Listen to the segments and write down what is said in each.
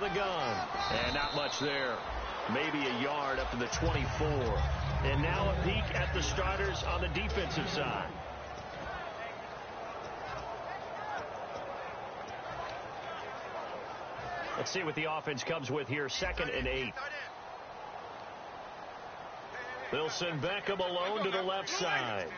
the gun. And not much there. Maybe a yard up to the 24. And now a peek at the starters on the defensive side. Let's see what the offense comes with here. 2nd and 8. They'll send Beckham alone to the left side.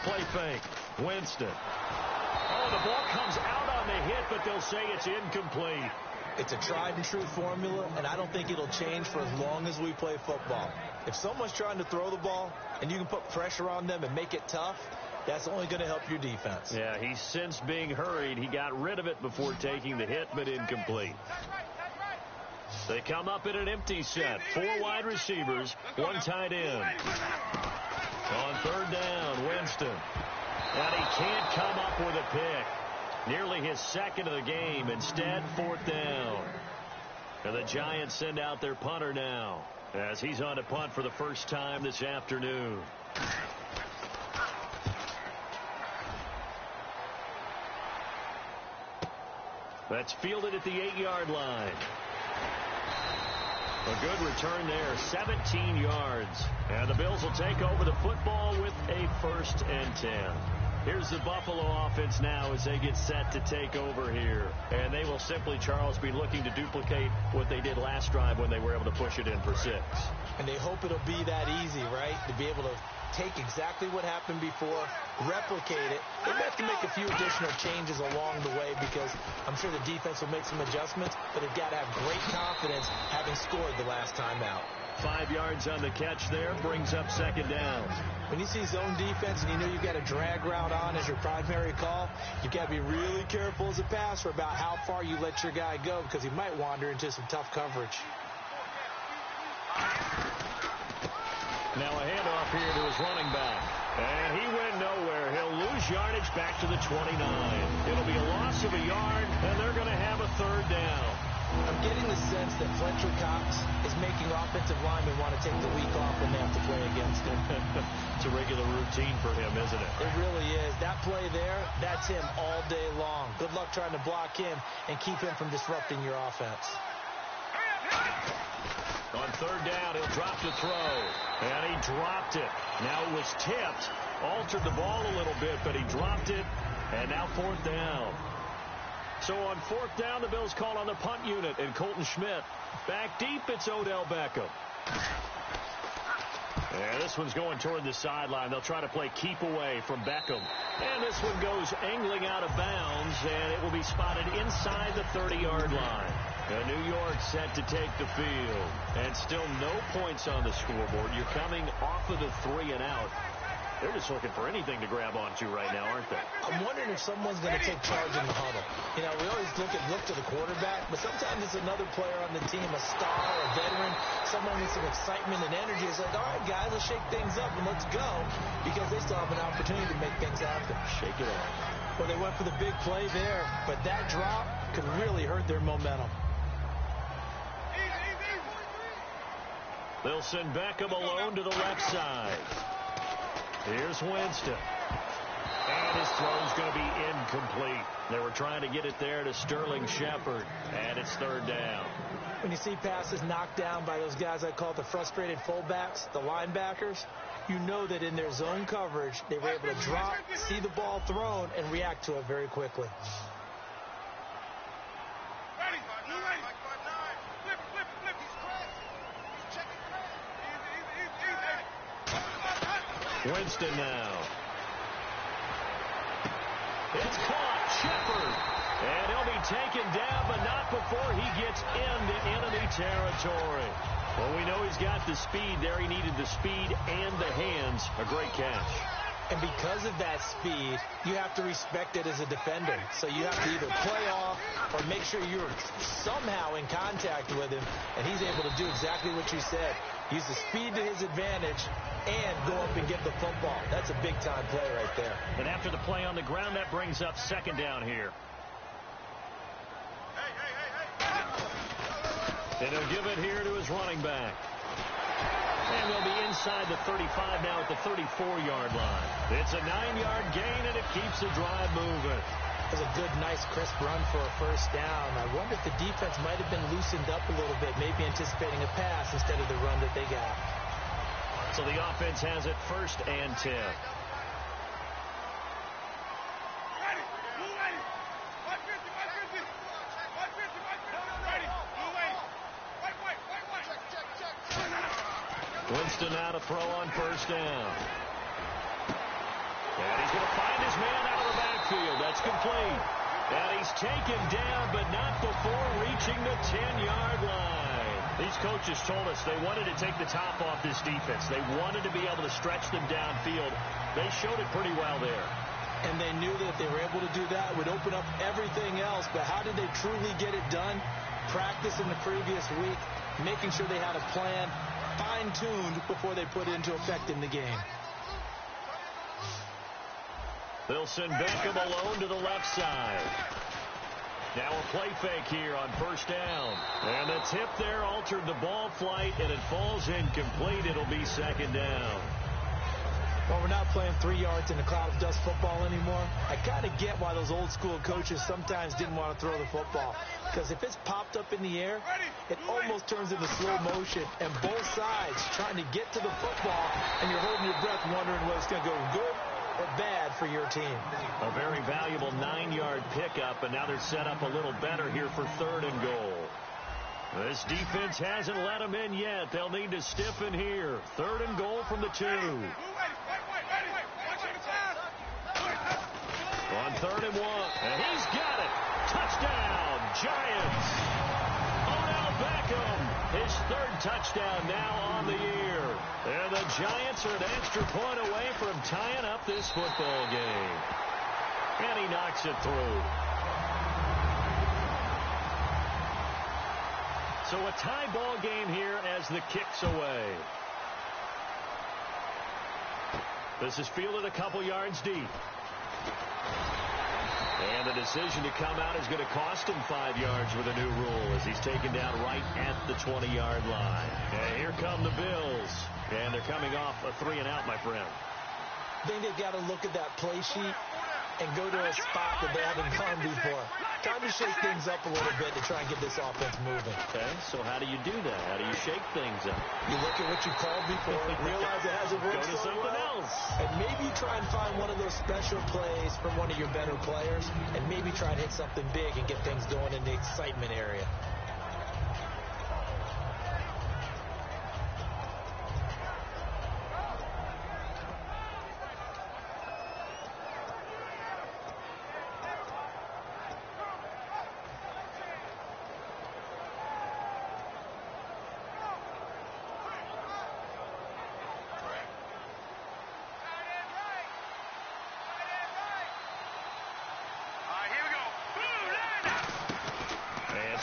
Play fake. Winston. Oh, the ball comes out on the hit, but they'll say it's incomplete. It's a tried and true formula, and I don't think it'll change for as long as we play football. If someone's trying to throw the ball and you can put pressure on them and make it tough, that's only going to help your defense. Yeah, he's since being hurried. He got rid of it before taking the hit, but incomplete. They come up in an empty set. 4 wide receivers, 1 tight end. On 3rd down, Winston. And he can't come up with a pick. Nearly his 2nd of the game. Instead, 4th down. And the Giants send out their punter now, as he's on to punt for the first time this afternoon. That's fielded at the 8-yard line. A good return there, 17 yards. And the Bills will take over the football with a 1st and 10. Here's the Buffalo offense now as they get set to take over here. And they will simply, Charles, be looking to duplicate what they did last drive when they were able to push it in for 6. And they hope it'll be that easy, right? To be able to take exactly what happened before, replicate it. They have to make a few additional changes along the way because I'm sure the defense will make some adjustments, but they've got to have great confidence having scored the last time out. 5 yards on the catch there, brings up 2nd down. When you see zone defense and you know you've got a drag route on as your primary call, you've got to be really careful as a passer about how far you let your guy go because he might wander into some tough coverage. Now a handoff here to his running back. And he went nowhere. He'll lose yardage back to the 29. It'll be a loss of a yard, and they're going to have a 3rd down. I'm getting the sense that Fletcher Cox is making offensive linemen want to take the week off when they have to play against him. It's a regular routine for him, isn't it? It really is. That play there, that's him all day long. Good luck trying to block him and keep him from disrupting your offense. On 3rd down, he'll drop to throw. And he dropped it. Now it was tipped. Altered the ball a little bit, but he dropped it. And now 4th down. So on 4th down, the Bills call on the punt unit. And Colton Schmidt back deep. It's Odell Beckham. And this one's going toward the sideline. They'll try to play keep away from Beckham. And this one goes angling out of bounds. And it will be spotted inside the 30-yard line. New York set to take the field. And still no points on the scoreboard. You're coming off of the 3 and out. They're just looking for anything to grab onto right now, aren't they? I'm wondering if someone's going to take charge in the huddle. You know, we always look to the quarterback, but sometimes it's another player on the team, a star, a veteran, someone with some excitement and energy. It's like, all right, guys, let's shake things up and let's go, because they still have an opportunity to make things happen. Shake it up. Well, they went for the big play there, but that drop could really hurt their momentum. They'll send Beckham alone to the left side. Here's Winston. And his throw's going to be incomplete. They were trying to get it there to Sterling Shepard. And it's 3rd down. When you see passes knocked down by those guys I call the frustrated fullbacks, the linebackers, you know that in their zone coverage, they were able to drop, see the ball thrown, and react to it very quickly. Winston now. It's caught. Shepard. And he'll be taken down, but not before he gets into enemy territory. Well, we know he's got the speed there. He needed the speed and the hands. A great catch. And because of that speed, you have to respect it as a defender. So you have to either play off or make sure you're somehow in contact with him, and he's able to do exactly what you said. Use the speed to his advantage and go up and get the football. That's a big-time play right there. And after the play on the ground, that brings up 2nd down here. And he'll give it here to his running back. And they'll be inside the 35 now at the 34-yard line. It's a 9-yard gain, and it keeps the drive moving. It was a good, nice, crisp run for a first down. I wonder if the defense might have been loosened up a little bit, maybe anticipating a pass instead of the run that they got. So the offense has it 1st and 10. Winston now to throw on 1st down. And he's going to find his man out of the backfield. That's complete. And he's taken down, but not before reaching the 10-yard line. These coaches told us they wanted to take the top off this defense. They wanted to be able to stretch them downfield. They showed it pretty well there. And they knew that if they were able to do that, it would open up everything else. But how did they truly get it done? Practice in the previous week, making sure they had a plan, fine-tuned before they put it into effect in the game. They'll send Beckham alone to the left side. Now a play fake here on 1st down. And the tip there altered the ball flight, and it falls incomplete. It'll be 2nd down. Well, we're not playing 3 yards in a cloud of dust football anymore. I kind of get why those old school coaches sometimes didn't want to throw the football. Because if it's popped up in the air, it almost turns into slow motion. And both sides trying to get to the football, and you're holding your breath wondering whether it's going to go good or bad for your team. A very valuable 9-yard pickup, and now they're set up a little better here for 3rd and goal. This defense hasn't let them in yet. They'll need to stiffen here. 3rd and goal from the 2. On 3rd and 1, and he's got it. Touchdown, Giants. Odell Beckham, his 3rd touchdown now on the year. And the Giants are an extra point away from tying up this football game. And he knocks it through. So a tie ball game here as the kick's away. This is fielded a couple yards deep. And the decision to come out is going to cost him 5 yards with a new rule as he's taken down right at the 20-yard line. And here come the Bills. And they're coming off a 3-and-out, my friend. I think they've got to look at that play sheet and go to a spot that they haven't gone before. Time to shake things up a little bit to try and get this offense moving. Okay, so how do you do that? How do you shake things up? You look at what you called before, realize it hasn't worked Go to so something well, else. and maybe you try and find one of those special plays from one of your better players, and maybe try and hit something big and get things going in the excitement area.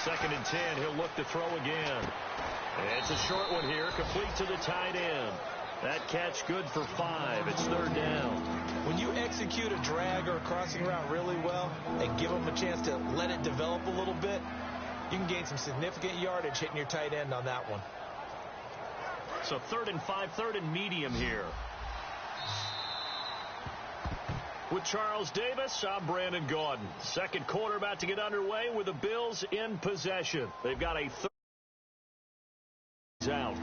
Second and 10, he'll look to throw again. And it's a short one here, complete to the tight end. That catch good for 5. It's 3rd down. When you execute a drag or a crossing route really well and give them a chance to let it develop a little bit, you can gain some significant yardage hitting your tight end on that one. So 3rd and 5, 3rd and medium here. With Charles Davis, I'm Brandon Gaudin. Second quarter about to get underway with the Bills in possession. They've got a third out.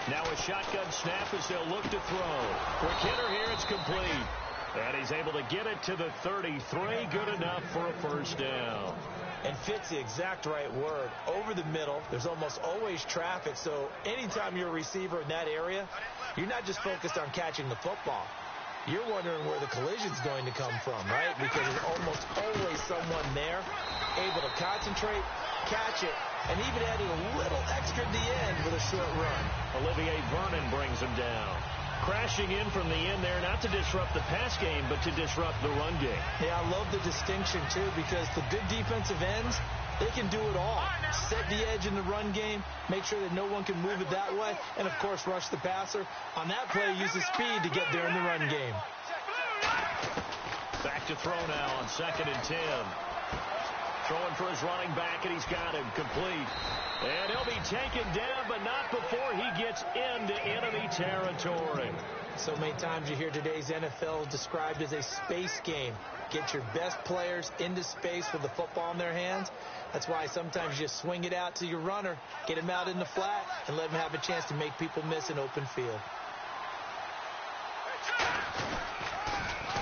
Now a shotgun snap as they'll look to throw. Quick hitter here, it's complete. And he's able to get it to the 33. Good enough for a first down. And fits the exact right word. Over the middle, there's almost always traffic, so anytime you're a receiver in that area, you're not just focused on catching the football. You're wondering where the collision's going to come from, right? Because there's almost always someone there able to concentrate, catch it, and even adding a little extra at the end with a short run. Olivier Vernon brings him down. Crashing in from the end there, not to disrupt the pass game, but to disrupt the run game. Yeah, I love the distinction, too, because the good defensive ends, They can do it all. Set the edge in the run game, make sure that no one can move it that way, and, of course, rush the passer. On that play, use the speed to get there in the run game. Back to throw now on 2nd and 10. Throwing for his running back, and he's got him complete. And he'll be taken down, but not before he gets into enemy territory. So many times you hear today's NFL described as a space game. Get your best players into space with the football in their hands. That's why sometimes you just swing it out to your runner, get him out in the flat, and let him have a chance to make people miss an open field.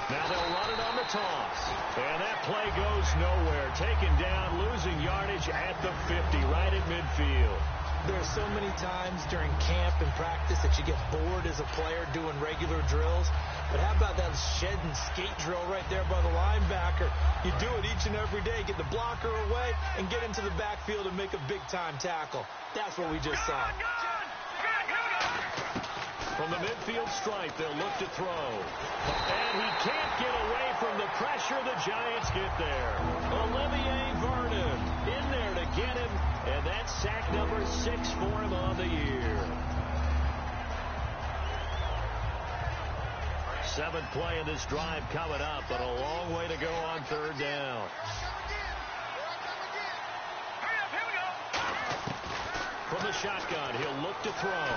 Now they'll run it on the toss. And that play goes nowhere. Taken down, losing yardage at the 50, right at midfield. There are so many times during camp and practice that you get bored as a player doing regular drills. But how about that shed and skate drill right there by the linebacker? You do it each and every day. Get the blocker away and get into the backfield and make a big-time tackle. That's what we just saw. From the midfield stripe, they'll look to throw. And he can't get away from the pressure. The Giants get there. Olivier Vernon in there to get him. And that's sack number 6 for him on the year. 7th play of this drive coming up, but a long way to go on 3rd down. From the shotgun, he'll look to throw.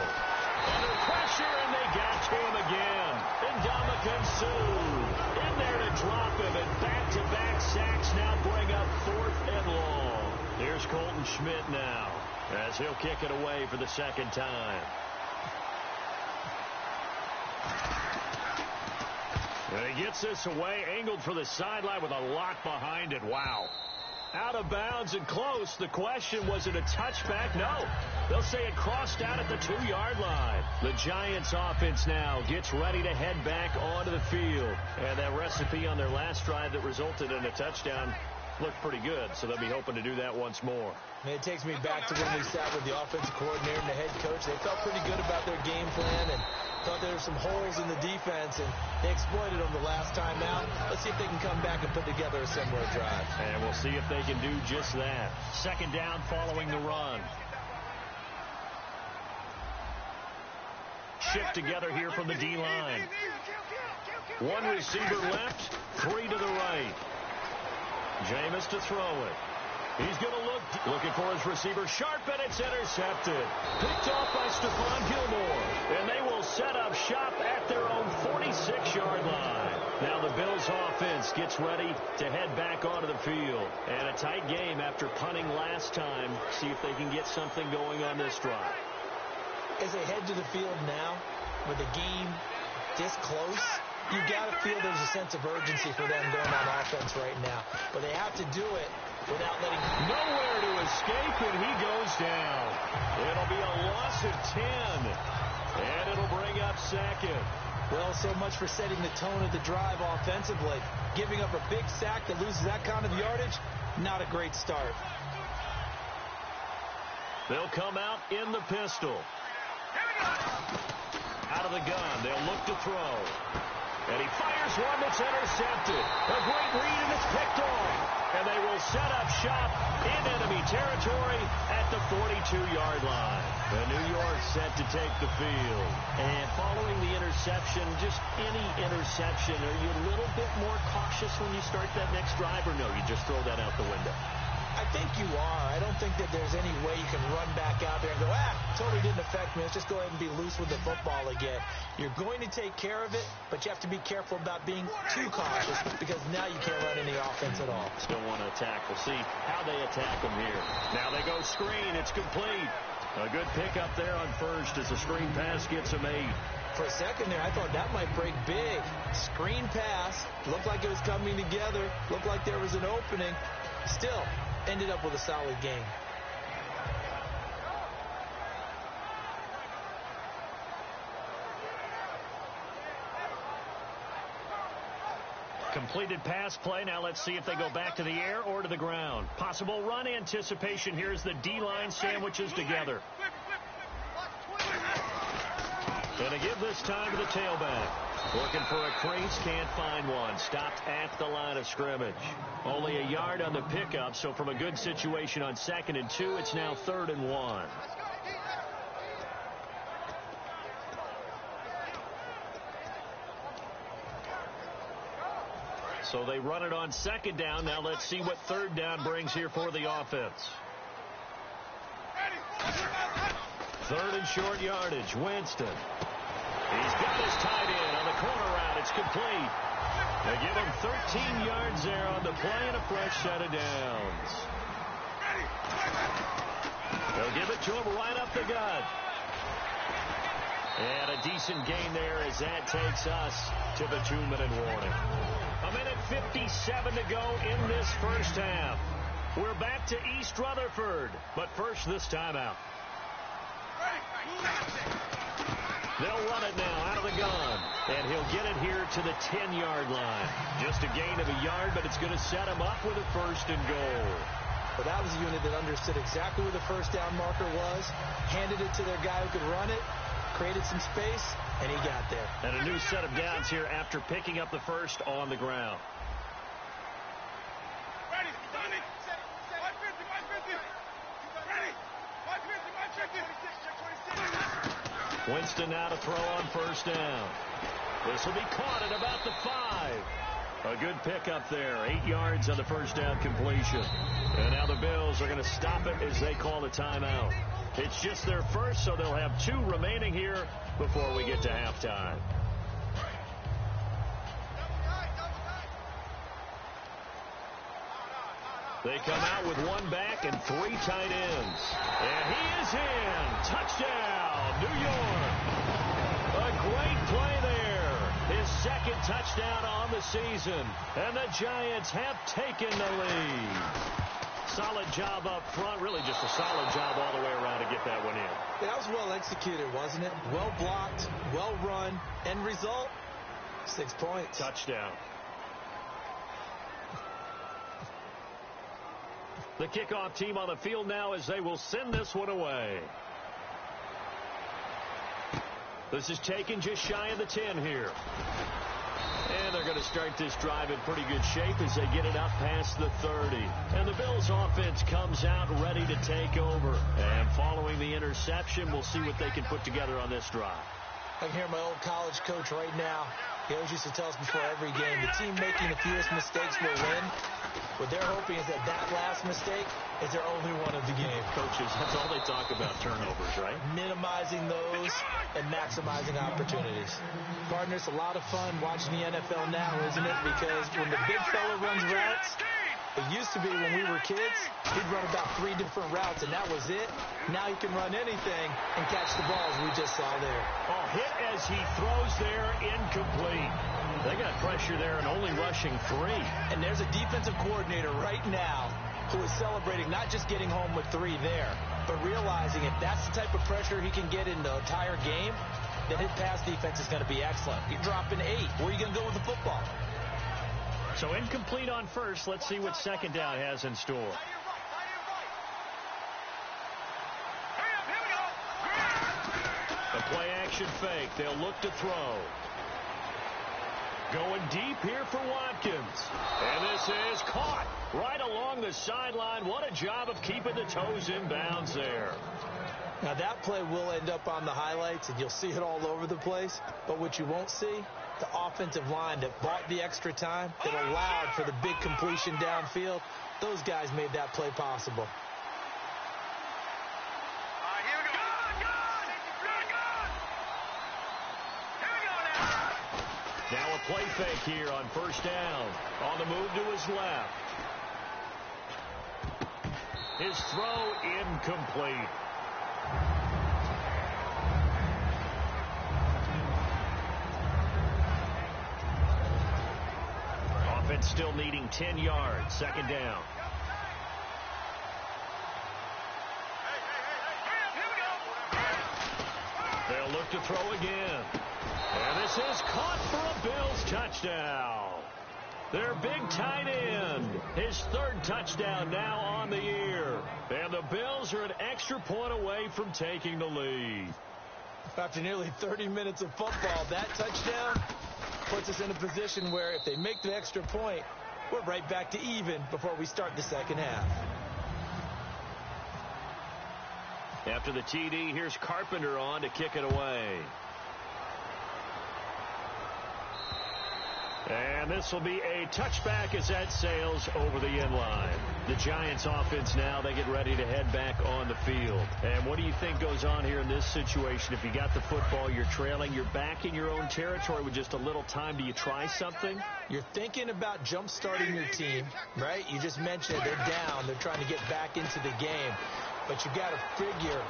Under pressure, and they got to him again. Ndamukong Suh in there to drop him, and back-to-back sacks now bring up 4th and long. Here's Colton Schmidt now, as he'll kick it away for the 2nd time. And he gets this away, angled for the sideline with a lot behind it. Wow. Out of bounds and close. The question, was it a touchback? No. They'll say it crossed out at the 2-yard line. The Giants offense now gets ready to head back onto the field. And that recipe on their last drive that resulted in a touchdown looked pretty good, so they'll be hoping to do that once more. And it takes me back to when we sat with the offensive coordinator and the head coach. They felt pretty good about their game plan and thought there were some holes in the defense, and they exploited them the last time out. Let's see if they can come back and put together a similar drive. And we'll see if they can do just that. 2nd down following the run. Shift together here from the D-line. 1 receiver left, 3 to the right. Jameis to throw it. He's going to looking for his receiver sharp, and it's intercepted. Picked off by Stephon Gilmore. And they will set up shop at their own 46-yard line. Now the Bills offense gets ready to head back onto the field. And a tight game after punting last time. See if they can get something going on this drive. As they head to the field now, with the game this close, you got to feel there's a sense of urgency for them going on offense right now. But they have to do it without letting... Nowhere to escape, and he goes down. It'll be a loss of 10, and it'll bring up 2nd. Well, so much for setting the tone of the drive offensively. Giving up a big sack that loses that kind of yardage, not a great start. They'll come out in the pistol. Out of the gun, they'll look to throw. And he fires one that's intercepted. A great read, and it's picked off. And they will set up shop in enemy territory at the 42-yard line. And New York set to take the field. And following the interception, just any interception, are you a little bit more cautious when you start that next drive, or no, you just throw that out the window? I think you are. I don't think that there's any way you can run back out there and go, totally didn't affect me. Let's just go ahead and be loose with the football again. You're going to take care of it, but you have to be careful about being too cautious because now you can't run any offense at all. Still want to attack. We'll see how they attack them here. Now they go screen. It's complete. A good pickup there on first as the screen pass gets him 8. For a second there, I thought that might break big. Screen pass. Looked like it was coming together. Looked like there was an opening. Still, ended up with a solid game. Completed pass play. Now let's see if they go back to the air or to the ground. Possible run anticipation here as the D-line sandwiches together. And a give this time to the tailback. Looking for a crease, can't find one. Stopped at the line of scrimmage. Only a yard on the pickup, so from a good situation on 2nd and 2, it's now 3rd and 1. So they run it on 2nd down. Now let's see what 3rd down brings here for the offense. 3rd and short yardage. Winston. He's got his tight end on the corner route. It's complete. They give him 13 yards there on the play and a fresh set of downs. They'll give it to him right up the gut. And a decent gain there as that takes us to the 2-minute warning. 1:57 to go in this first half. We're back to East Rutherford, but first this timeout. They'll run it now out of the gun, and he'll get it here to the 10-yard line. Just a gain of a yard, but it's going to set him up with a 1st and goal. Well, that was a unit that understood exactly where the first down marker was, handed it to their guy who could run it, created some space, and he got there. And a new set of downs here after picking up the first on the ground. Winston now to throw on 1st down. This will be caught at about the 5. A good pickup there. 8 yards on the 1st down completion. And now the Bills are going to stop it as they call a timeout. It's just their first, so they'll have 2 remaining here before we get to halftime. They come out with 1 back and 3 tight ends. And he is in. Touchdown, New York. A great play there. His 2nd touchdown on the season. And the Giants have taken the lead. Solid job up front. Really just a solid job all the way around to get that one in. Yeah, that was well executed, wasn't it? Well blocked, well run. End result, 6 points. Touchdown. The kickoff team on the field now as they will send this one away. This is taken just shy of the 10 here. And they're going to start this drive in pretty good shape as they get it up past the 30. And the Bills offense comes out ready to take over. And following the interception, we'll see what they can put together on this drive. I can hear my old college coach right now. He always used to tell us before every game, the team making the fewest mistakes will win. What they're hoping is that last mistake is their only one of the game. Coaches, that's all they talk about, turnovers, right? Minimizing those and maximizing opportunities. Partner, it's a lot of fun watching the NFL now, isn't it? Because when the big fella runs routes, it used to be when we were kids, he'd run about 3 different routes, and that was it. Now he can run anything and catch the balls we just saw there. Oh, hit as he throws there, incomplete. They got pressure there and only rushing 3. And there's a defensive coordinator right now who is celebrating not just getting home with 3 there, but realizing if that's the type of pressure he can get in the entire game, then his pass defense is going to be excellent. You're dropping 8. Where are you going to go with the football? So incomplete on first. Let's see what 2nd down has in store. The play action fake. They'll look to throw. Going deep here for Watkins. And this is caught right along the sideline. What a job of keeping the toes in bounds there. Now that play will end up on the highlights, and you'll see it all over the place. But what you won't see, the offensive line that bought the extra time, that allowed for the big completion downfield, those guys made that play possible. Now a play fake here on 1st down. On the move to his left. His throw incomplete. Offense still needing 10 yards. 2nd down. They'll look to throw again. And this is caught for a Bills touchdown. Their big tight end. His 3rd touchdown now on the year. And the Bills are an extra point away from taking the lead. After nearly 30 minutes of football, that touchdown puts us in a position where if they make the extra point, we're right back to even before we start the second half. After the TD, here's Carpenter on to kick it away. And this will be a touchback as that sails over the end line. The Giants offense now, they get ready to head back on the field. And what do you think goes on here in this situation? If you got the football, you're trailing, you're back in your own territory with just a little time. Do you try something? You're thinking about jump-starting your team, right? You just mentioned they're down. They're trying to get back into the game. But you got to figure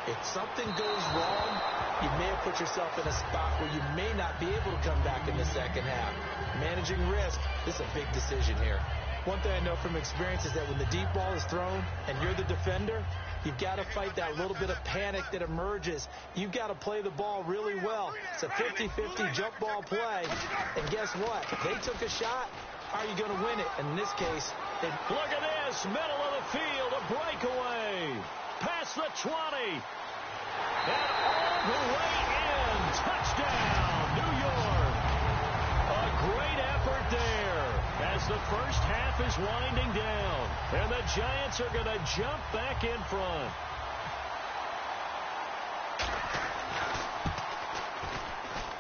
if something goes wrong, you may have put yourself in a spot where you may not be able to come back in the second half. Managing risk, this is a big decision here. One thing I know from experience is that when the deep ball is thrown and you're the defender, you've got to fight that little bit of panic that emerges. You've got to play the ball really well. It's a 50-50 jump ball play. And guess what? They took a shot. How are you going to win it? And in this case, look at this. Middle of the field, a breakaway. Past the 20. And all the way in. Touchdown, New York. A great effort there as the first half is winding down. And the Giants are going to jump back in front.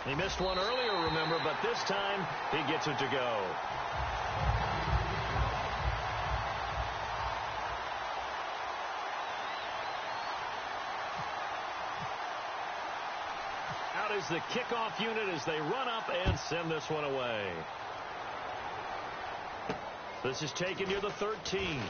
He missed one earlier, remember, but this time he gets it to go. Out is the kickoff unit as they run up and send this one away. This is taken near the 13.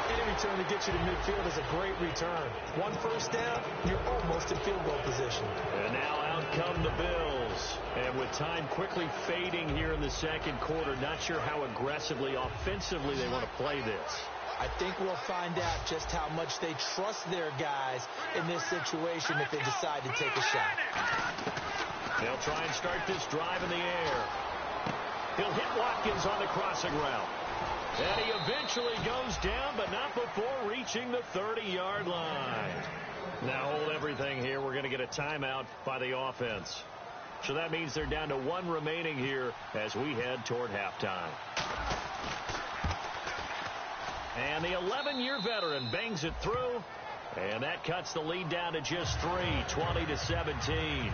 Any return to get you to midfield is a great return. One first down, you're almost in field goal position. And now out come the Bills. And with time quickly fading here in the second quarter, not sure how aggressively, offensively they want to play this. I think we'll find out just how much they trust their guys in this situation if they decide to take a shot. They'll try and start this drive in the air. He'll hit Watkins on the crossing route. And he eventually goes down, but not before reaching the 30-yard line. Now hold everything here. We're going to get a timeout by the offense. So that means they're down to one remaining here as we head toward halftime. And the 11-year veteran bangs it through, and that cuts the lead down to just 3, 20-17.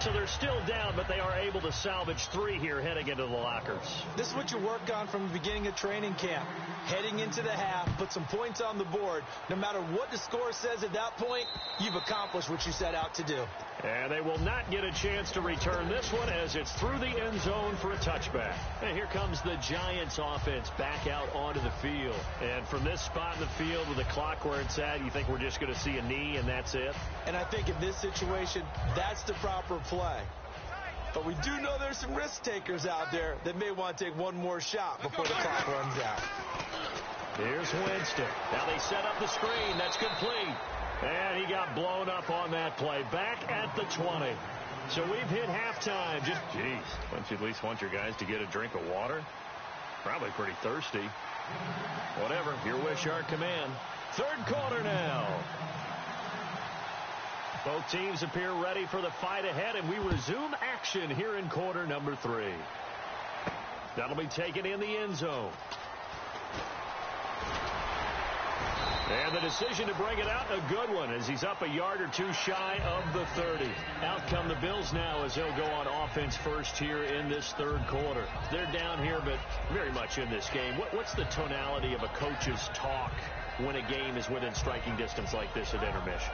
So they're still down, but they are able to salvage 3 here heading into the lockers. This is what you work on from the beginning of training camp. Heading into the half, put some points on the board. No matter what the score says at that point, you've accomplished what you set out to do. And they will not get a chance to return this one as it's through the end zone for a touchback. And here comes the Giants offense back out onto the field. And from this spot in the field with the clock where it's at, you think we're just going to see a knee and that's it? And I think in this situation, that's the proper play. But we do know there's some risk takers out there that may want to take one more shot before the clock runs out. Here's Winston. Now they set up the screen. That's complete. And he got blown up on that play. Back at the 20. So we've hit halftime. Just, geez, don't you at least want your guys to get a drink of water? Probably pretty thirsty. Whatever, your wish, our command. Third quarter now. Both teams appear ready for the fight ahead, and we resume action here in quarter number 3. That'll be taken in the end zone. And the decision to bring it out, a good one, as he's up a yard or two shy of the 30. Out come the Bills now as they'll go on offense first here in this third quarter. They're down here, but very much in this game. What's the tonality of a coach's talk when a game is within striking distance like this at intermission?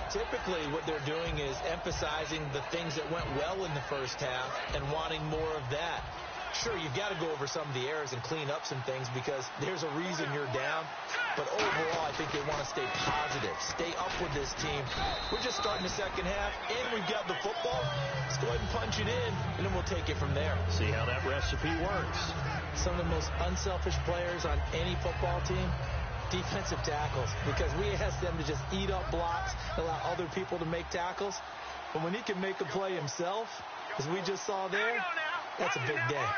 Typically, what they're doing is emphasizing the things that went well in the first half and wanting more of that. Sure, you've got to go over some of the errors and clean up some things because there's a reason you're down. But overall, I think they want to stay positive, stay up with this team. We're just starting the second half, and we've got the football. Let's go ahead and punch it in, and then we'll take it from there. See how that recipe works. Some of the most unselfish players on any football team, defensive tackles, because we ask them to just eat up blocks, allow other people to make tackles. But when he can make a play himself, as we just saw there, that's a big day.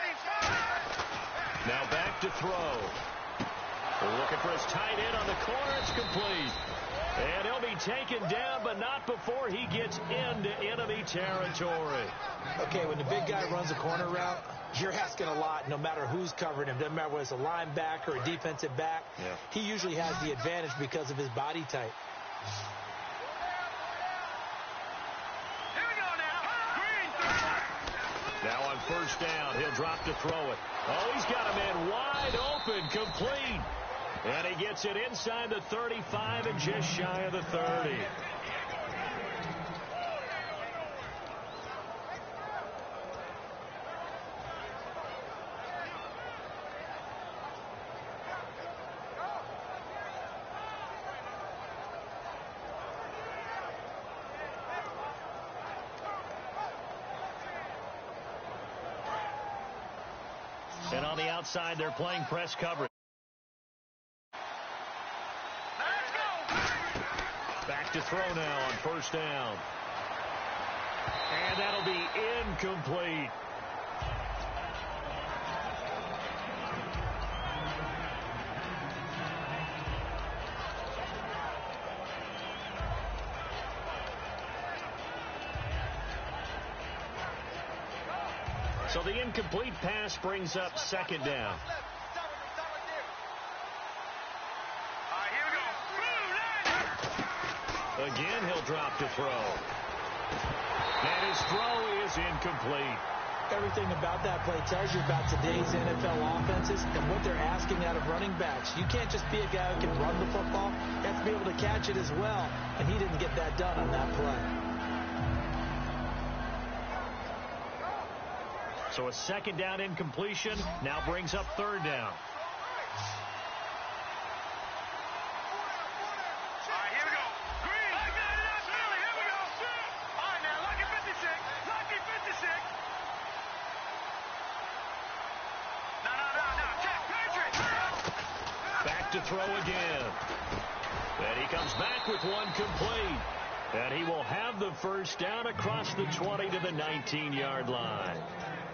Now back to throw. We're looking for his tight end on the corner. It's complete. And he'll be taken down, but not before he gets into enemy territory. Okay, when the big guy runs a corner route, you're asking a lot no matter who's covering him. Doesn't matter whether it's a linebacker or a defensive back. Yeah. He usually has the advantage because of his body type. Now on first down, he'll drop to throw it. Oh, he's got a man wide open, complete. And he gets it inside the 35 and just shy of the 30. And on the outside, they're playing press coverage. Back to throw now on first down. And that'll be incomplete. So the incomplete pass brings up second down. Again, he'll drop to throw. And his throw is incomplete. Everything about that play tells you about today's NFL offenses and what they're asking out of running backs. You can't just be a guy who can run the football. You have to be able to catch it as well. And he didn't get that done on that play. So a second down incompletion now brings up third down. Back to throw again. And he comes back with one complete. And he will have the first down across the 20 to the 19-yard line.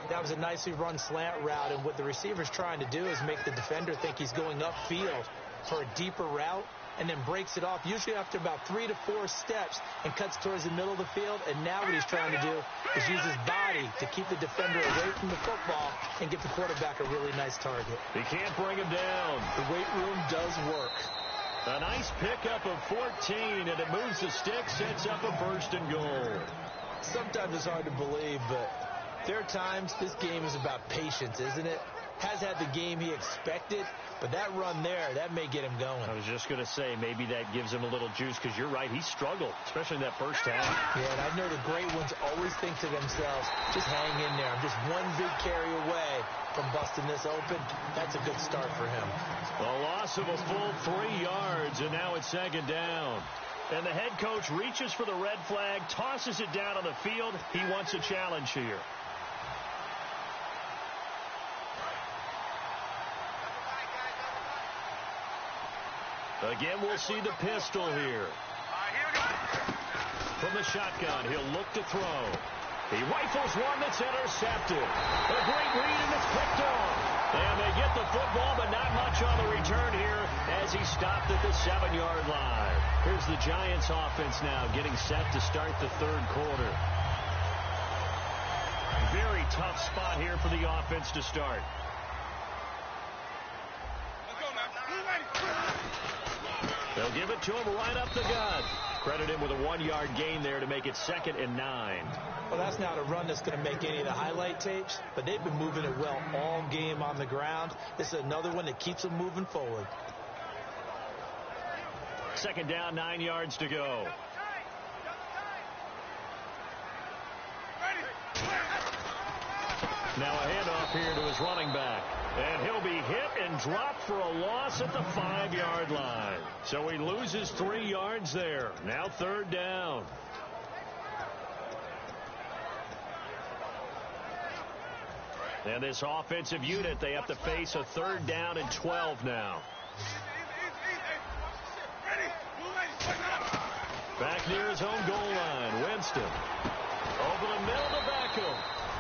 That was a nicely run slant route, and what the receiver's trying to do is make the defender think he's going upfield for a deeper route and then breaks it off, usually after about 3 to 4 steps, and cuts towards the middle of the field. And now what he's trying to do is use his body to keep the defender away from the football and get the quarterback a really nice target. He can't bring him down. The weight room does work. A nice pickup of 14, and it moves the stick, sets up a first and goal. Sometimes it's hard to believe, but there are times this game is about patience, isn't it? Has had the game he expected, but that run there, that may get him going. I was just going to say, maybe that gives him a little juice, because you're right, he struggled, especially in that first half. Yeah, and I know the great ones always think to themselves, just hang in there. I'm just one big carry away from busting this open. That's a good start for him. A loss of a full 3 yards, and now it's second down. And the head coach reaches for the red flag, tosses it down on the field. He wants a challenge here. Again, we'll see the pistol here. From the shotgun, he'll look to throw. He rifles one that's intercepted. A great read, and it's picked off. And they get the football, but not much on the return here as he stopped at the 7-yard line. Here's the Giants offense now getting set to start the third quarter. Very tough spot here for the offense to start. They'll give it to him right up the gut. Credit him with a 1-yard gain there to make it 2nd and 9. Well, that's not a run that's going to make any of the highlight tapes, but they've been moving it well all game on the ground. This is another one that keeps them moving forward. 2nd down, 9 yards to go. Now a handoff here to his running back. And he'll be hit and dropped for a loss at the 5-yard line. So he loses 3 yards there. Now 3rd down. And this offensive unit, they have to face a 3rd down and 12 now. Back near his own goal line, Winston. Over the middle to Beckham.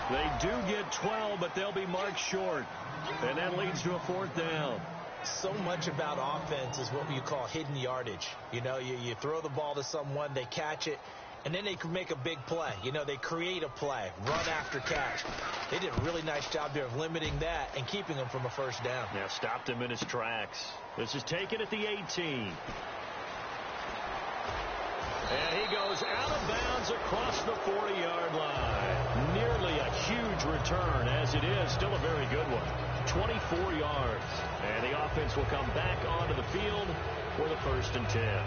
They do get 12, but they'll be marked short. And that leads to a 4th down. So much about offense is what you call hidden yardage. You know, you throw the ball to someone, they catch it, and then they can make a big play. You know, they create a play, run after catch. They did a really nice job there of limiting that and keeping him from a first down. Yeah, stopped him in his tracks. This is taken at the 18. And he goes out of bounds across the 40-yard line. Nearly a huge return, as it is. Still a very good one. 24 yards. And the offense will come back onto the field for the 1st and 10.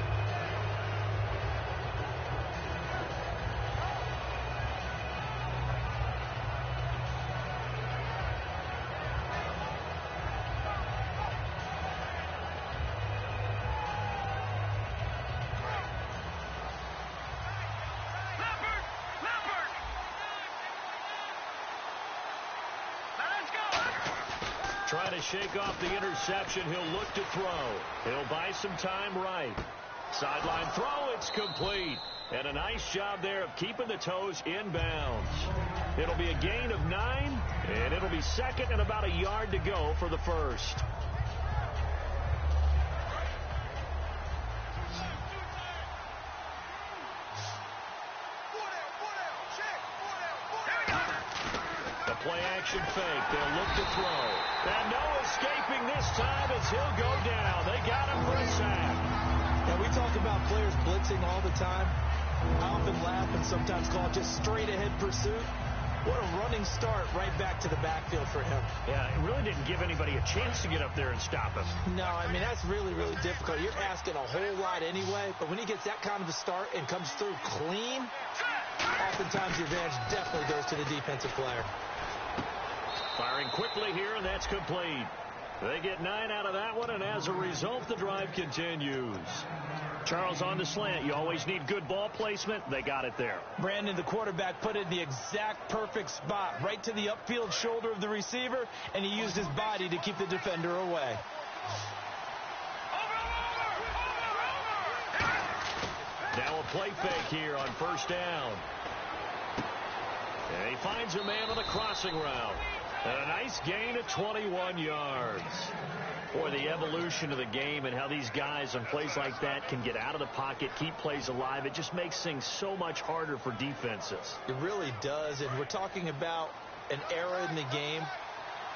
Trying to shake off the interception. He'll look to throw. He'll buy some time right. Sideline throw. It's complete. And a nice job there of keeping the toes in bounds. It'll be a gain of 9, and it'll be 2nd and about a yard to go for the 1st. Play-action fake. They'll look to throw. And no escaping this time as he'll go down. They got him for a sack. Now, we talk about players blitzing all the time. I often laugh and sometimes call it just straight-ahead pursuit. What a running start right back to the backfield for him. Yeah, it really didn't give anybody a chance to get up there and stop him. No, I mean, that's really, really difficult. You're asking a whole lot anyway, but when he gets that kind of a start and comes through clean, oftentimes the advantage definitely goes to the defensive player. Firing quickly here, and that's complete. They get 9 out of that one, and as a result, the drive continues. Charles, on the slant, you always need good ball placement. They got it there. Brandon, the quarterback, put it in the exact perfect spot, right to the upfield shoulder of the receiver, and he used his body to keep the defender away. Now a play fake here on 1st down. And he finds a man on the crossing route. And a nice gain of 21 yards. Boy, the evolution of the game and how these guys on plays like that can get out of the pocket, keep plays alive, it just makes things so much harder for defenses. It really does, and we're talking about an era in the game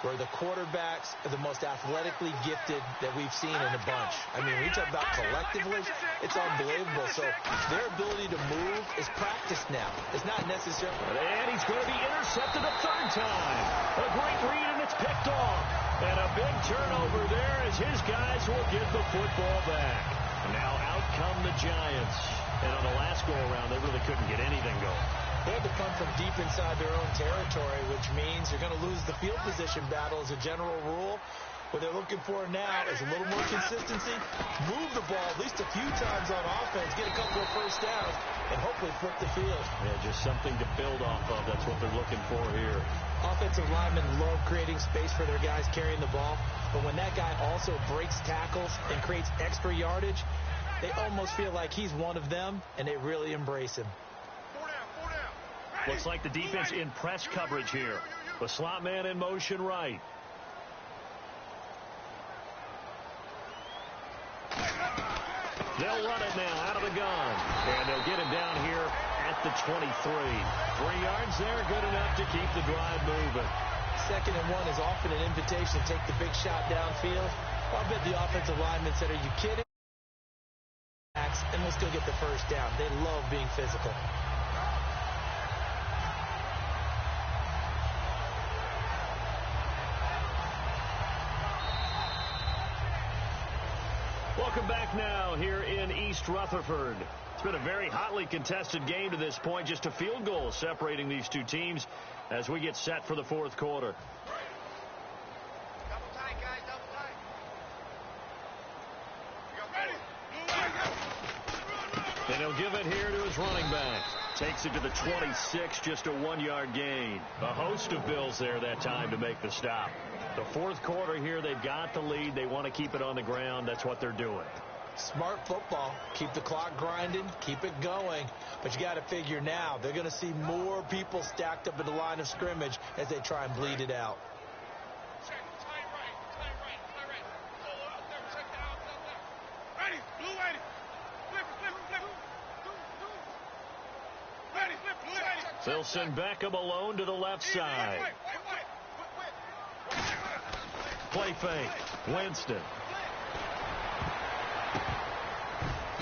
where the quarterbacks are the most athletically gifted that we've seen in a bunch. I mean, when you talk about collectively, it's unbelievable. So their ability to move is practiced now. It's not necessarily. And he's going to be intercepted a 3rd time. A great read, and it's picked off. And a big turnover there as his guys will get the football back. Now out come the Giants. And on the last go-around, they really couldn't get anything going. They had to come from deep inside their own territory, which means you're going to lose the field position battle as a general rule. What they're looking for now is a little more consistency, move the ball at least a few times on offense, get a couple of 1st downs, and hopefully flip the field. Yeah, just something to build off of. That's what they're looking for here. Offensive linemen love creating space for their guys carrying the ball, but when that guy also breaks tackles and creates extra yardage, they almost feel like he's one of them, and they really embrace him. Looks like the defense in press coverage here. The slot man in motion right. They'll run it now out of the gun. And they'll get him down here at the 23. 3 yards there, good enough to keep the drive moving. 2nd and 1 is often an invitation to take the big shot downfield. I bet the offensive lineman said, are you kidding? And let's go get the 1st down. They love being physical. Welcome back now here in East Rutherford. It's been a very hotly contested game to this point. Just a field goal separating these two teams as we get set for the 4th quarter. Double tight, guys, double tight. And he'll give it here to his running back. Takes it to the 26, just a 1-yard gain. A host of Bills there that time to make the stop. The 4th quarter here, they've got the lead. They want to keep it on the ground. That's what they're doing. Smart football. Keep the clock grinding. Keep it going. But you got to figure now, they're going to see more people stacked up in the line of scrimmage as they try and bleed it out. They'll send Beckham alone to the left side. Play fake. Winston.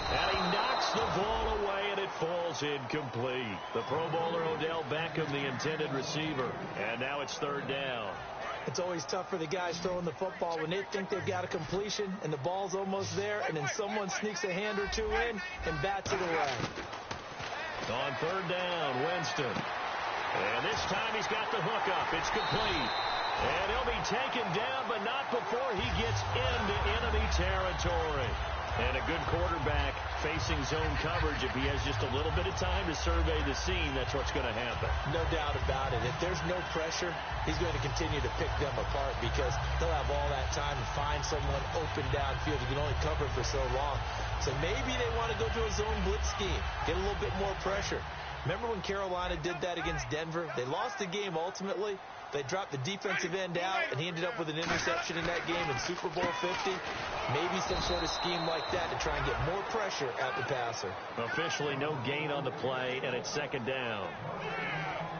And he knocks the ball away, and it falls incomplete. The Pro Bowler Odell Beckham, the intended receiver. And now it's third down. It's always tough for the guys throwing the football when they think they've got a completion and the ball's almost there, and then someone sneaks a hand or two in and bats it away. On third down, Winston. And this time he's got the hook up. It's complete. And he'll be taken down, but not before he gets into enemy territory. And a good quarterback facing zone coverage. If he has just a little bit of time to survey the scene, that's what's going to happen. No doubt about it. If there's no pressure, he's going to continue to pick them apart because he'll have all that time to find someone open downfield. He can only cover for so long. So maybe they want to go to a zone blitz scheme, get a little bit more pressure. Remember when Carolina did that against Denver? They lost the game ultimately. They dropped the defensive end out, and he ended up with an interception in that game in Super Bowl 50. Maybe some sort of scheme like that to try and get more pressure at the passer. Officially no gain on the play, and it's second down.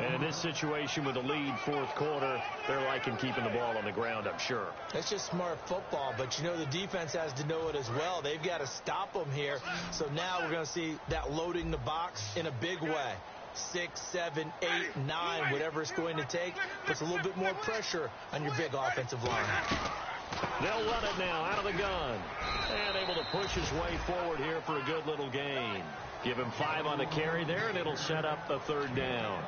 And in this situation with a lead fourth quarter, they're liking keeping the ball on the ground, I'm sure. That's just smart football, but you know the defense has to know it as well. They've got to stop them here. So now we're going to see that loading the box in a big way. 6, 7, 8, 9, whatever it's going to take, puts a little bit more pressure on your big offensive line. They'll run it now out of the gun. And able to push his way forward here for a good little gain. Give him 5 on the carry there, and it'll set up a third down.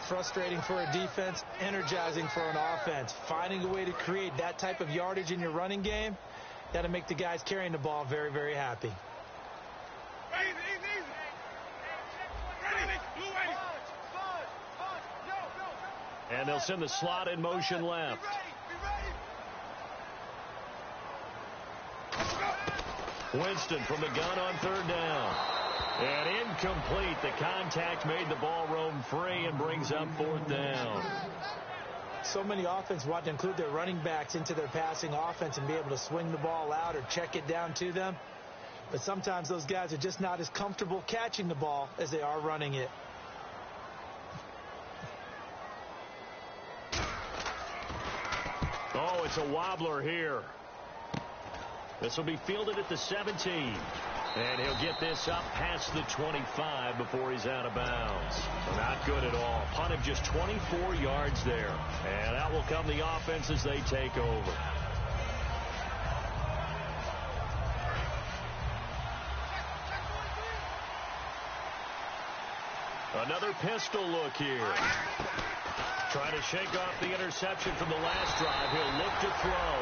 Frustrating for a defense, energizing for an offense. Finding a way to create that type of yardage in your running game, that'll make the guys carrying the ball very, very happy. And they'll send the slot in motion left. Winston from the gun on third down. And incomplete. The contact made the ball roam free and brings up fourth down. So many offenses want to include their running backs into their passing offense and be able to swing the ball out or check it down to them. But sometimes those guys are just not as comfortable catching the ball as they are running it. Oh, it's a wobbler here. This will be fielded at the 17. And he'll get this up past the 25 before he's out of bounds. Not good at all. Punt of just 24 yards there. And out will come the offense as they take over. Another pistol look here. Trying to shake off the interception from the last drive. He'll look to throw.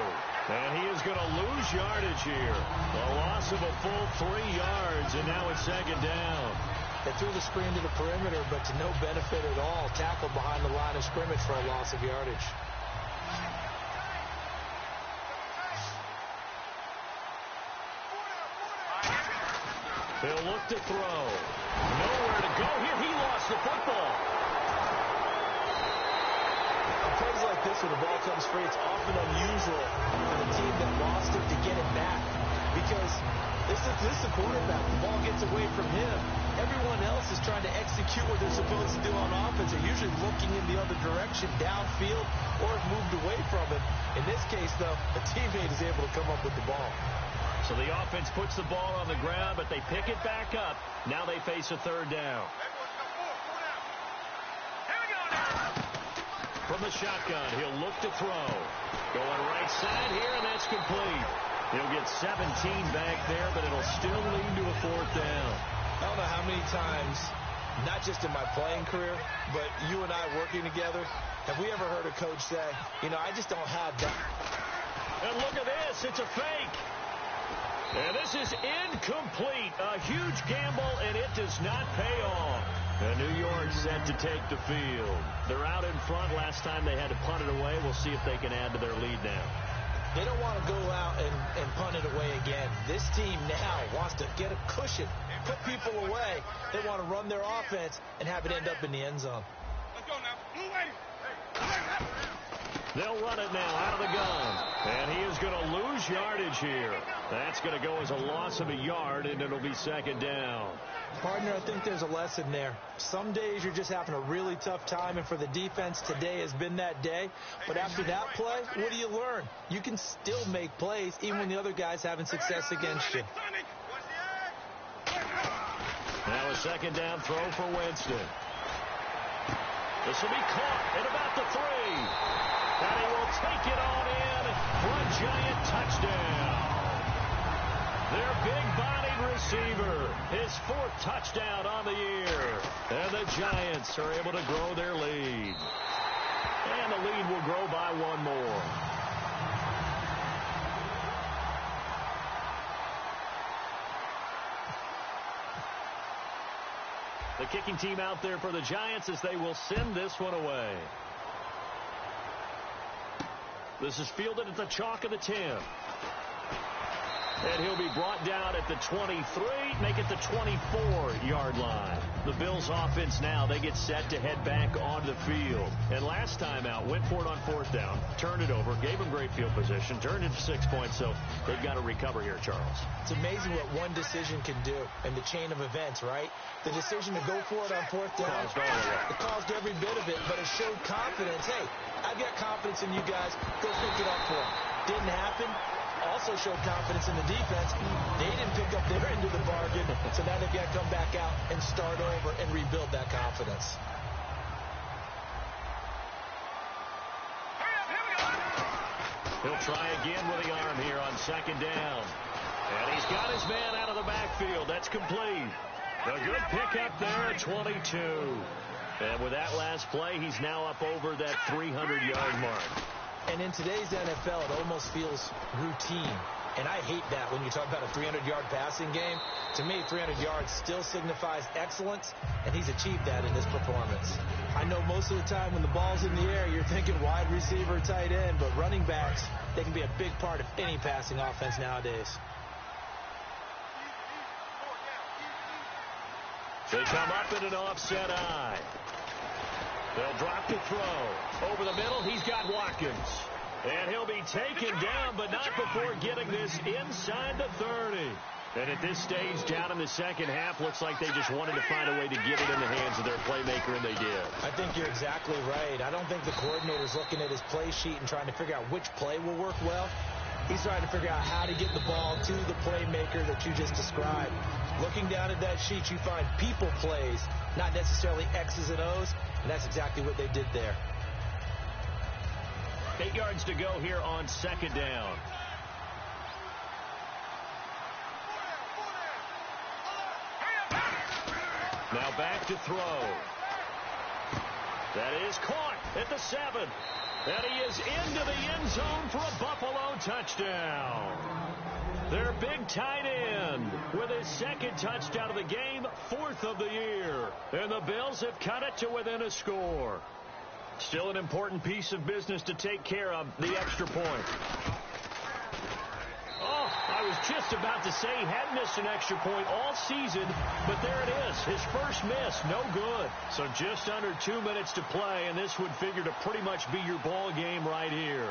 And he is going to lose yardage here. A loss of a full 3 yards, and now it's second down. They threw the screen to the perimeter, but to no benefit at all. Tackled behind the line of scrimmage for a loss of yardage. He'll look to throw. Nowhere to go here. He lost the football. Plays like this when the ball comes free, it's often unusual for the team that lost it to get it back because this is the quarterback. The ball gets away from him. Everyone else is trying to execute what they're supposed to do on offense. They're usually looking in the other direction, downfield, or have moved away from it. In this case, though, a teammate is able to come up with the ball. So the offense puts the ball on the ground, but they pick it back up. Now they face a third down. From the shotgun, he'll look to throw. Going right side here, and that's complete. He'll get 17 back there, but it'll still lead to a fourth down. I don't know how many times, not just in my playing career, but you and I working together, have we ever heard a coach say, you know, I just don't have that. And look at this. It's a fake. And this is incomplete. A huge gamble, and it does not pay off. And New York set to take the field. They're out in front. Last time they had to punt it away. We'll see if they can add to their lead now. They don't want to go out and punt it away again. This team now wants to get a cushion, put people away. They want to run their offense and have it end up in the end zone. Let's go now. They'll run it now out of the gun. And he is going to lose yardage here. That's going to go as a loss of a yard, and it'll be second down. Partner, I think there's a lesson there. Some days you're just having a really tough time, and for the defense, today has been that day. But after that play, what do you learn? You can still make plays even when the other guy's having success against you. Now a second down throw for Winston. This will be caught at about the 3. And he will take it on in for a Giant touchdown. Their big-bodied receiver, his 4th touchdown on the year. And the Giants are able to grow their lead. And the lead will grow by 1 more. The kicking team out there for the Giants as they will send this one away. This is fielded at the chalk of the 10. And he'll be brought down at the 23, make it the 24-yard line. The Bills offense now, they get set to head back onto the field. And last time out, went for it on 4th down, turned it over, gave them great field position, turned it to 6 points, so they've got to recover here, Charles. It's amazing what one decision can do in the chain of events, right? The decision to go for it on 4th down, it caused every bit of it, but it showed confidence. Hey, I've got confidence in you guys. Go pick it up for them. Didn't happen. Also showed confidence in the defense. They didn't pick up their end of the bargain, so now they've got to come back out and start over and rebuild that confidence. He'll try again with the arm here on second down. And he's got his man out of the backfield. That's complete. A good pickup there at 22. And with that last play, he's now up over that 300-yard mark. And in today's NFL, it almost feels routine. And I hate that when you talk about a 300-yard passing game. To me, 300 yards still signifies excellence, and he's achieved that in this performance. I know most of the time when the ball's in the air, you're thinking wide receiver, tight end, but running backs, they can be a big part of any passing offense nowadays. They come up in an offset eye. They'll drop the throw. Over the middle, he's got Watkins. And he'll be taken down, but not before getting this inside the 30. And at this stage, down in the second half, looks like they just wanted to find a way to get it in the hands of their playmaker, and they did. I think you're exactly right. I don't think the coordinator's looking at his play sheet and trying to figure out which play will work well. He's trying to figure out how to get the ball to the playmaker that you just described. Looking down at that sheet, you find people plays, not necessarily X's and O's, and that's exactly what they did there. 8 yards to go here on second down. Now back to throw. That is caught at the 7. And he is into the end zone for a Buffalo touchdown. Their big tight end with his second touchdown of the game, 4th of the year. And the Bills have cut it to within a score. Still an important piece of business to take care of, the extra point. Oh, I was just about to say he had missed an extra point all season, but there it is. His first miss, no good. So just under 2 minutes to play, and this would figure to pretty much be your ball game right here.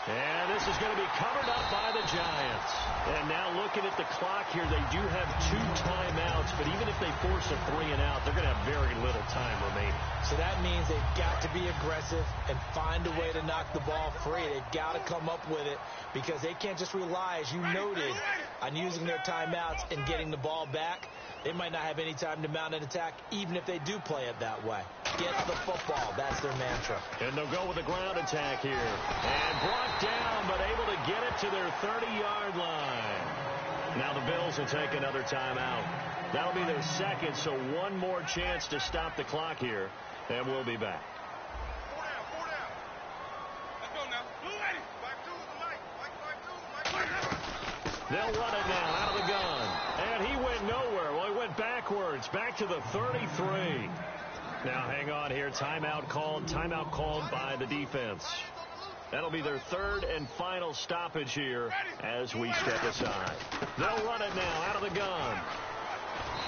And this is going to be covered up by the Giants. And now looking at the clock here, they do have 2 timeouts, but even if they force a 3 and out, they're going to have very little time remaining. So that means they've got to be aggressive and find a way to knock the ball free. They've got to come up with it because they can't just rely, as you noted, on using their timeouts and getting the ball back. They might not have any time to mount an attack, even if they do play it that way. Get the football. That's their mantra. And they'll go with a ground attack here. And brought down, but able to get it to their 30-yard line. Now the Bills will take another timeout. That'll be their second, so one more chance to stop the clock here. And we'll be back. 4 down. Let's go now. Blue 80. 5-2 They'll run it now out of the gun. And he went nowhere. Well, he went backwards, back to the 33. Now hang on here. Timeout called by the defense. That'll be their third and final stoppage here as we step aside. They'll run it now out of the gun.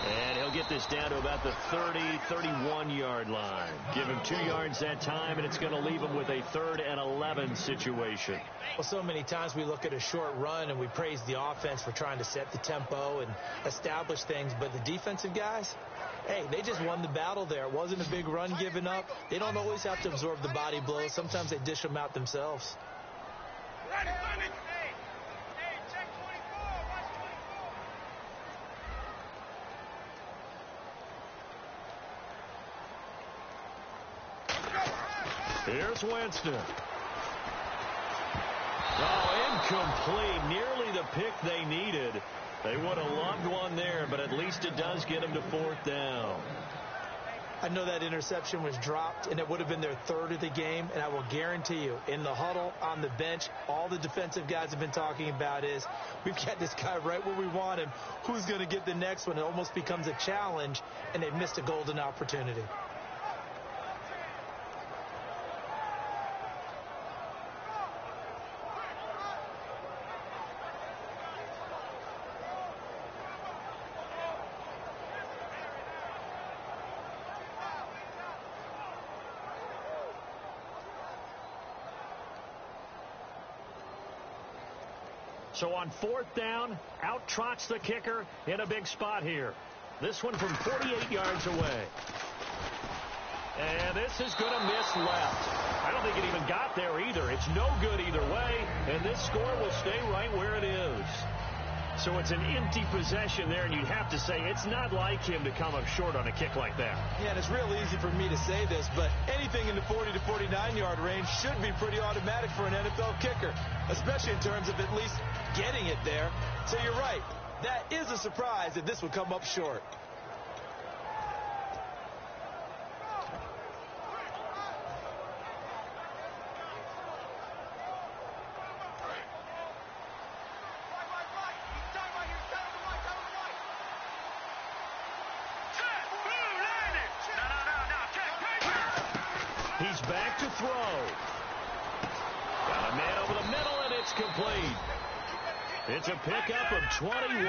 And he'll get this down to about the 30, 31-yard line. Give him 2 yards that time, and it's going to leave him with a 3rd and 11 situation. Well, so many times we look at a short run and we praise the offense for trying to set the tempo and establish things. But the defensive guys, hey, they just won the battle there. It wasn't a big run given up. They don't always have to absorb the body blows. Sometimes they dish them out themselves. Here's Winston. Oh, incomplete. Nearly the pick they needed. They would have loved one there, but at least it does get them to 4th down. I know that interception was dropped, and it would have been their 3rd of the game, and I will guarantee you, in the huddle, on the bench, all the defensive guys have been talking about is, we've got this guy right where we want him. Who's going to get the next one? It almost becomes a challenge, and they've missed a golden opportunity. So on 4th down, out trots the kicker in a big spot here. This one from 48 yards away. And this is going to miss left. I don't think it even got there either. It's no good either way, and this score will stay right where it is. So it's an empty possession there, and you'd have to say it's not like him to come up short on a kick like that. Yeah, and it's real easy for me to say this, but anything in the 40 to 49-yard range should be pretty automatic for an NFL kicker, especially in terms of at least getting it there. So you're right. That is a surprise that this would come up short. He's back to throw. Got a man over the middle, and it's complete. It's a pickup of 21,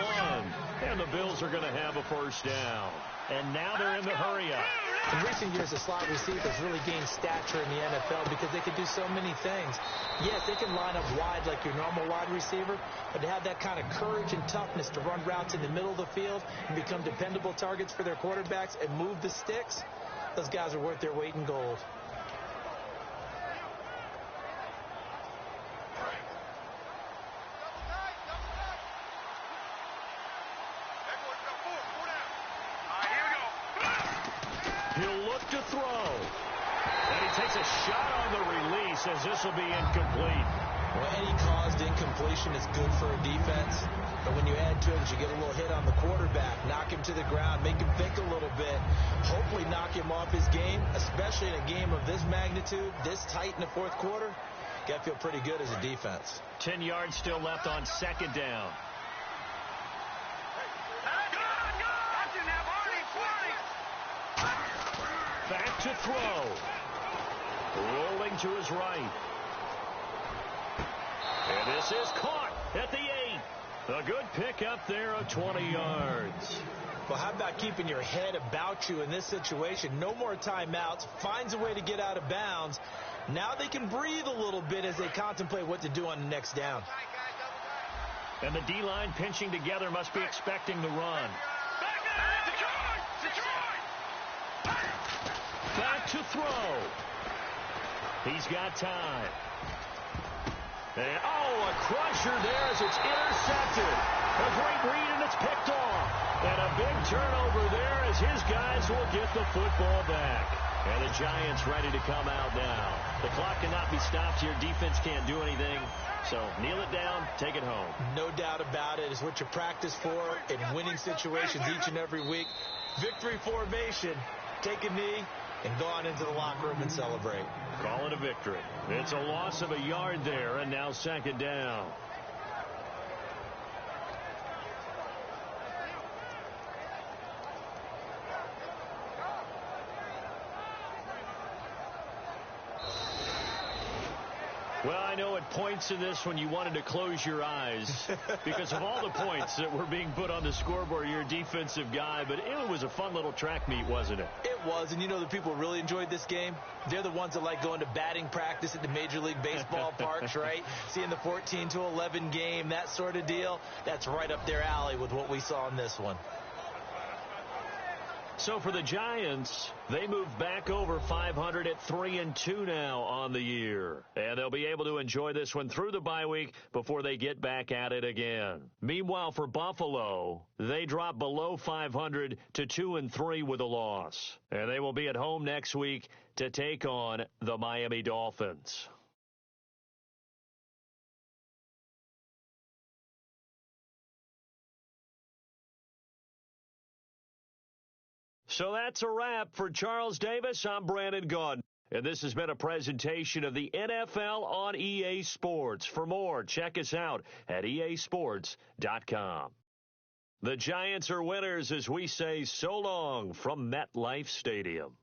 and the Bills are going to have a 1st down. And now they're in the hurry-up. In recent years, the slot receivers really gained stature in the NFL because they can do so many things. Yes, they can line up wide like your normal wide receiver, but to have that kind of courage and toughness to run routes in the middle of the field and become dependable targets for their quarterbacks and move the sticks, those guys are worth their weight in gold. He'll look to throw. And he takes a shot on the release as this will be incomplete. Well, any caused incompletion is good for a defense. But when you add to it, you get a little hit on the quarterback, knock him to the ground, make him think a little bit, hopefully knock him off his game, especially in a game of this magnitude, this tight in the 4th quarter. Got to feel pretty good as a defense. 10 yards still left on 2nd down. Back to throw. Rolling to his right. And this is caught at the 8. A good pickup there of 20 yards. Well, how about keeping your head about you in this situation? No more timeouts. Finds a way to get out of bounds. Now they can breathe a little bit as they contemplate what to do on the next down. And the D-line pinching together must be expecting the run. Back to throw. He's got time. And, a crusher there as it's intercepted. A great read, and it's picked off. And a big turnover there as his guys will get the football back. And the Giants ready to come out now. The clock cannot be stopped here. Defense can't do anything. So kneel it down, take it home. No doubt about it. It's what you practice for in winning situations each and every week. Victory formation. Take a knee and go on into the locker room and celebrate. Call it a victory. It's a loss of a yard there, and now 2nd down. Well, I know at points in this when you wanted to close your eyes because of all the points that were being put on the scoreboard. You're a defensive guy, but it was a fun little track meet, wasn't it? It was, and you know the people really enjoyed this game? They're the ones that like going to batting practice at the Major League Baseball parks, right? Seeing the 14-11 game, that sort of deal. That's right up their alley with what we saw in this one. So for the Giants, they move back over 500 at 3-2 now on the year. And they'll be able to enjoy this one through the bye week before they get back at it again. Meanwhile, for Buffalo, they drop below 500 to 2-3 with a loss. And they will be at home next week to take on the Miami Dolphins. So that's a wrap. For Charles Davis, I'm Brandon Gaudin. And this has been a presentation of the NFL on EA Sports. For more, check us out at easports.com. The Giants are winners as we say so long from MetLife Stadium.